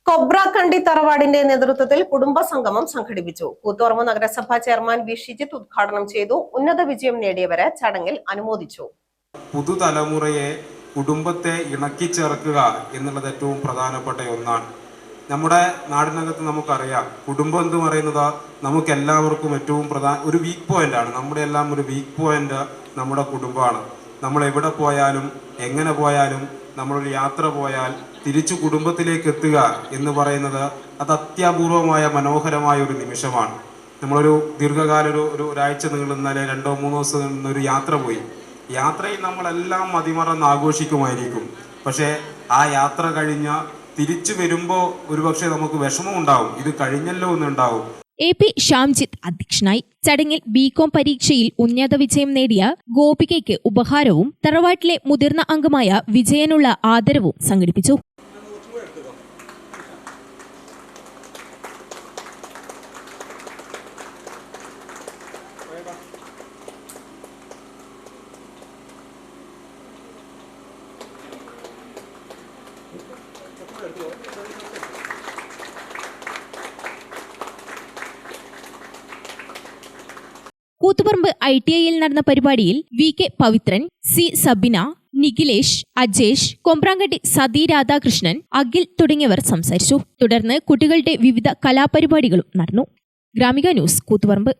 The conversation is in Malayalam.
കൊബ്രാക്കണ്ടി തറവാടിന്റെ നേതൃത്വത്തിൽ കുടുംബസംഗമം സംഘടിപ്പിച്ചു. കൂത്തുപറമ്പ് നഗരസഭാ ചെയർമാൻ വി ഷിജിത്ത് ഉദ്ഘാടനം ചെയ്തു. ഉന്നത വിജയം നേടിയവരെ ചടങ്ങിൽ അനുമോദിച്ചു. പുതുതലമുറയെ കുടുംബത്തെ ഇണക്കിച്ചേർക്കുക എന്നുള്ളത് ഏറ്റവും പ്രധാനപ്പെട്ട ഒന്നാണ്. നമ്മുടെ നാടിനകത്ത് നമുക്കറിയാം, കുടുംബം എന്ന് പറയുന്നത് നമുക്ക് എല്ലാവർക്കും ഏറ്റവും ഒരു വീക്ക് പോയിന്റ് ആണ്. നമ്മുടെ എല്ലാം ഒരു വീക്ക് പോയിന്റ് നമ്മുടെ കുടുംബമാണ്. നമ്മൾ എവിടെ പോയാലും എങ്ങനെ പോയാലും നമ്മളൊരു യാത്ര പോയാൽ തിരിച്ചു കുടുംബത്തിലേക്ക് എത്തുക എന്ന് പറയുന്നത് അത് അത്യപൂർവമായ മനോഹരമായ ഒരു നിമിഷമാണ്. നമ്മളൊരു ദീർഘകാല ഒരാഴ്ച നീളുന്ന 2-3 ദിവസം നീളുന്ന ഒരു യാത്ര പോയി. യാത്രയിൽ നമ്മളെല്ലാം മതിമറന്ന് ആഘോഷിക്കുമായിരിക്കും. പക്ഷേ ആ യാത്ര കഴിഞ്ഞ് തിരിച്ചു വരുമ്പോൾ ഒരുപക്ഷെ നമുക്ക് വിഷമം ഉണ്ടാവും, ഇത് കഴിഞ്ഞല്ലോ എന്നുണ്ടാവും. AP ഷാംജിത്ത് അധ്യക്ഷനായി. ചടങ്ങിൽ BCom പരീക്ഷയിൽ ഉന്നത വിജയം നേടിയ ഗോപികയ്ക്ക് ഉപഹാരവും തറവാട്ടിലെ മുതിർന്ന അംഗമായ വിജയനുള്ള ആദരവും സംഘടിപ്പിച്ചു. കൂത്തുപറമ്പ് ITIയിൽ നടന്ന പരിപാടിയിൽ VK പവിത്രൻ, C സബിന, നിഖിലേഷ്, അജേഷ്, കൊമ്പ്രാങ്കണ്ടി സതി രാധാകൃഷ്ണൻ, അഖിൽ തുടങ്ങിയവർ സംസാരിച്ചു. തുടർന്ന് കുട്ടികളുടെ വിവിധ കലാപരിപാടികളും നടന്നു. ഗ്രാമിക ന്യൂസ്, കൂത്തുപറമ്പ്.